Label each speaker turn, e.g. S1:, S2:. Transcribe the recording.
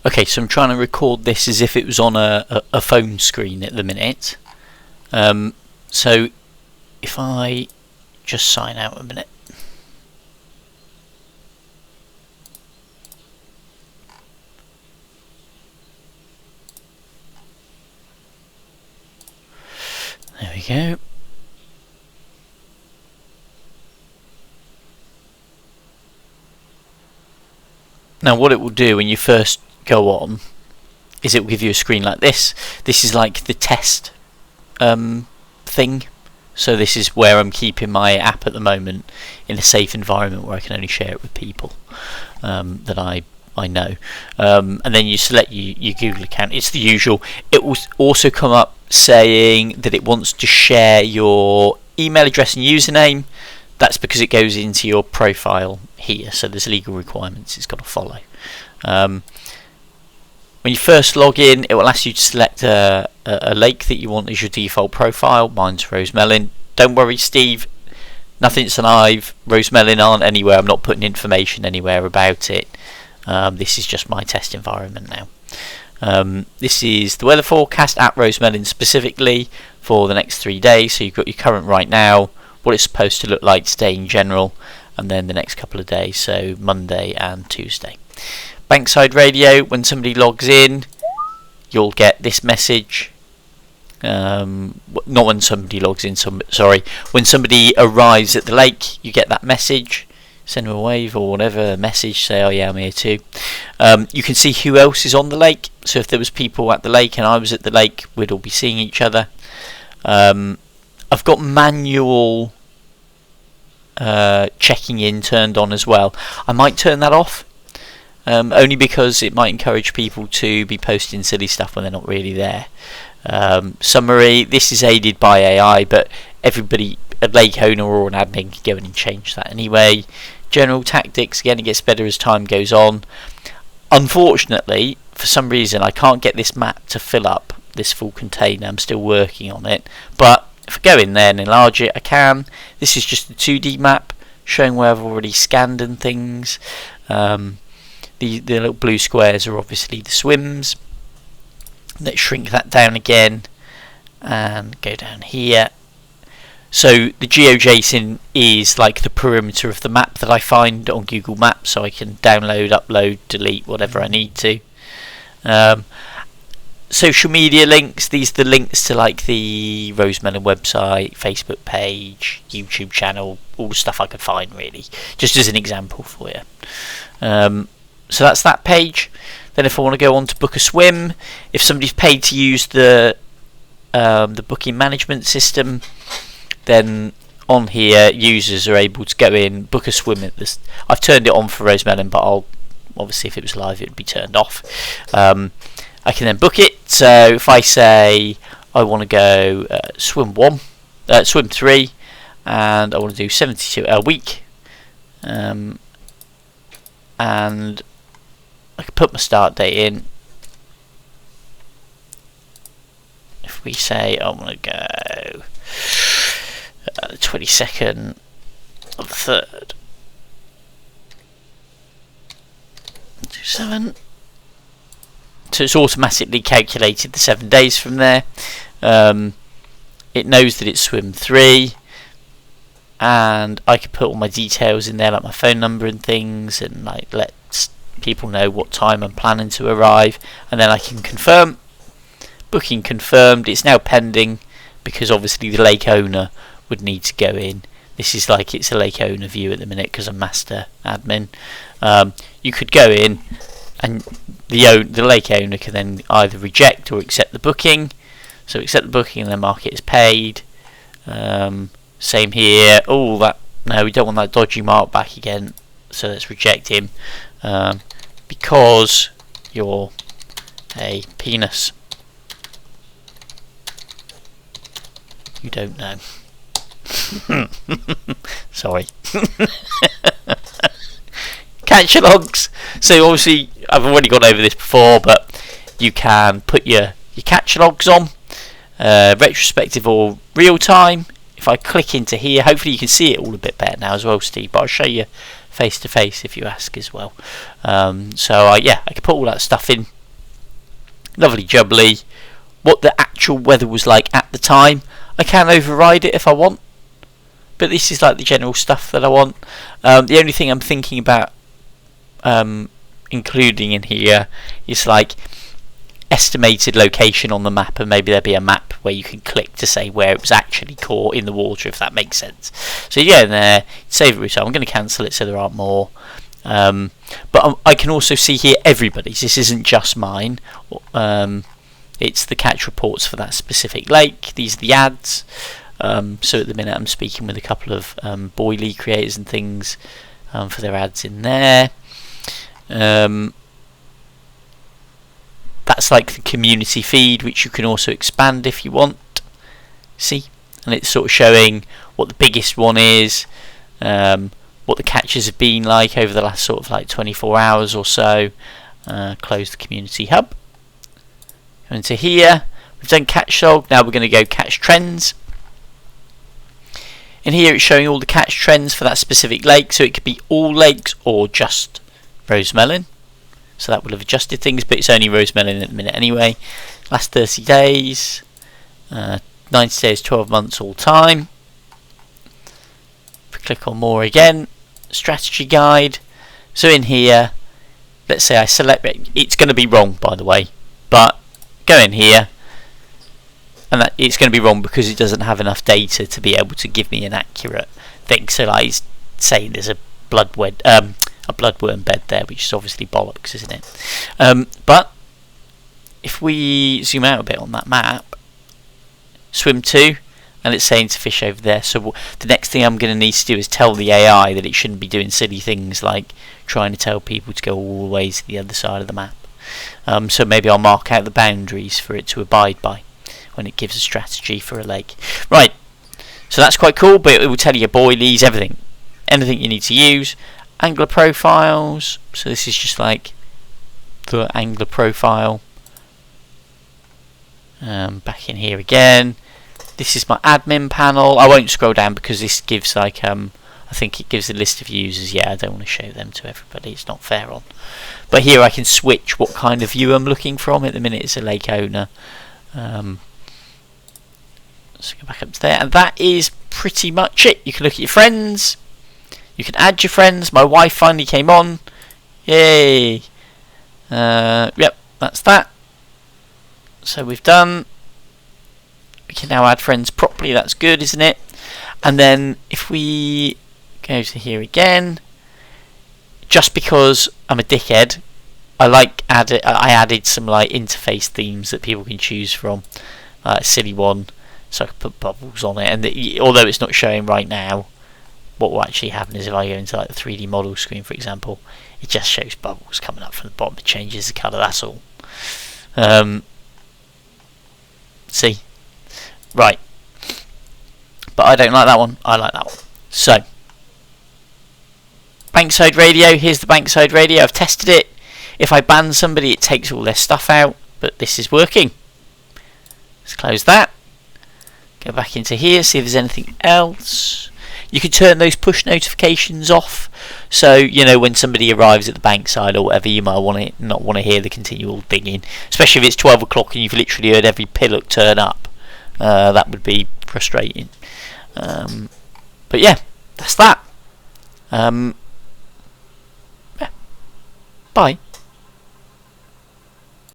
S1: Okay, so I'm trying to record this as if it was on a phone screen at the minute. So if I just sign out a minute. There we go. Now what it will do when you first go on is it will give you a screen like this. This is like the test thing. So this is where I'm keeping my app at the moment, in a safe environment where I can only share it with people that I know. And then you select your Google account. It's the usual. It will also come up saying that it wants to share your email address and username. That's because it goes into your profile here, so there's legal requirements it's got to follow. When you first log in, it will ask you to select a lake that you want as your default profile. Mine's Rosemelon. Don't worry, Steve, nothing's live. Rosemelon aren't anywhere. I'm not putting information anywhere about it. This is just my test environment now. This is the weather forecast at Rosemelon specifically for the next 3 days. So you've got your current right now, what it's supposed to look like today in general, and then the next couple of days, so Monday and Tuesday. Bankside Radio, when somebody logs in, you'll get this message. Not when somebody logs in, sorry. When somebody arrives at the lake, you get that message. Send them a wave or whatever message, say, oh yeah, I'm here too. You can see who else is on the lake. So if there was people at the lake and I was at the lake, we'd all be seeing each other. I've got manual checking in turned on as well. I might turn that off, only because it might encourage people to be posting silly stuff when they're not really there. Summary, this is aided by AI, but everybody, a lake owner or an admin, can go in and change that anyway. General tactics, again, it gets better as time goes on. Unfortunately, for some reason I can't get this map to fill up this full container. I'm still working on it, but if I go in there and enlarge it, I can. This is just a 2D map showing where I've already scanned and things. The little blue squares are obviously the swims. Let's shrink that down again and go down here. So the GeoJSON is like the perimeter of the map that I find on Google Maps, so I can download, upload, delete, whatever I need to. Social media links, these are the links to like the Rosemelon website, Facebook page, YouTube channel, all the stuff I could find really, just as an example for you. So that's that page. Then if I want to go on to book a swim, if somebody's paid to use the booking management system, then on here users are able to go in, book a swim at this. I've turned it on for Rosemelon, but I'll obviously if it was live it would be turned off. I can then book it. So if I say I want to go swim 3, and I want to do 72 a week, and I can put my start date in. If we say I want to go the 22nd of the 3rd, 27. So it's automatically calculated the 7 days from there. It knows that it's swim 3, and I can put all my details in there, like my phone number and things, and like let people know what time I'm planning to arrive, and then I can confirm. Booking confirmed. It's now pending because obviously the lake owner would need to go in. This is like it's a lake owner view at the minute because I'm master admin. You could go in, and the lake owner can then either reject or accept the booking. So accept the booking and then mark it as paid. Same here. Oh, that no, we don't want that dodgy mark back again. So let's reject him because you're a penis. You don't know. Sorry. Catch logs. So obviously I've already gone over this before, but you can put your catch logs on retrospective or real time. If I click into here, hopefully you can see it all a bit better now as well, Steve, but I'll show you face to face if you ask as well. So yeah, I can put all that stuff in lovely jubbly. What the actual weather was like at the time, I can override it if I want, but this is like the general stuff that I want. The only thing I'm thinking about including in here is like estimated location on the map, and maybe there'll be a map where you can click to say where it was actually caught in the water, if that makes sense. So you go in there, save it. So I'm going to cancel it so there aren't more. But I can also see here everybody's. This isn't just mine. It's the catch reports for that specific lake. These are the ads. So at the minute I'm speaking with a couple of boilie creators and things for their ads in there. That's like the community feed, which you can also expand if you want. See? And it's sort of showing what the biggest one is, what the catches have been like over the last sort of like 24 hours or so. Close the community hub. Go into here. We've done catch log. Now we're going to go catch trends. In here it's showing all the catch trends for that specific lake. So it could be all lakes or just rosemelon. So that will have adjusted things, but it's only rosemelon at the minute anyway. Last 30 days, 90 days, 12 months all time. If we click on more again, strategy guide. So in here, let's say I select it. It's going to be wrong, by the way, but go in here, and it's going to be wrong because it doesn't have enough data to be able to give me an accurate thing. So like it's saying there's a bloodworm bed there, which is obviously bollocks, isn't it? But if we zoom out a bit on that map, swim to, and it's saying to fish over there. So the next thing I'm going to need to do is tell the AI that it shouldn't be doing silly things like trying to tell people to go all the way to the other side of the map. So maybe I'll mark out the boundaries for it to abide by when it gives a strategy for a lake. Right, so that's quite cool, but it will tell you boilies, everything, anything you need to use. Angler profiles, so this is just like the angler profile. Back in here again, this is my admin panel. I won't scroll down because this gives like I think it gives a list of users. Yeah, I don't want to show them to everybody, it's not fair on. But here I can switch what kind of view I'm looking from. At the minute it's a lake owner. Let's go back up to there, and that is pretty much it. You can look at your friends. You can add your friends. My wife finally came on. Yay! Yep, that's that. So we've done. We can now add friends properly. That's good, isn't it? And then if we go to here again, just because I'm a dickhead, I added some like interface themes that people can choose from. A silly one, so I can put bubbles on it. And although it's not showing right now, what will actually happen is if I go into like the 3D model screen, for example, it just shows bubbles coming up from the bottom. It changes the colour, that's all. See? Right. But I don't like that one. I like that one. So, Bankside Radio. Here's the Bankside Radio. I've tested it. If I ban somebody, it takes all their stuff out. But this is working. Let's close that. Go back into here, see if there's anything else. You can turn those push notifications off, so you know when somebody arrives at the bankside or whatever, you might not want to hear the continual dinging, especially if it's 12 o'clock and you've literally heard every pillock turn up. That would be frustrating. But yeah, that's that. Yeah. Bye.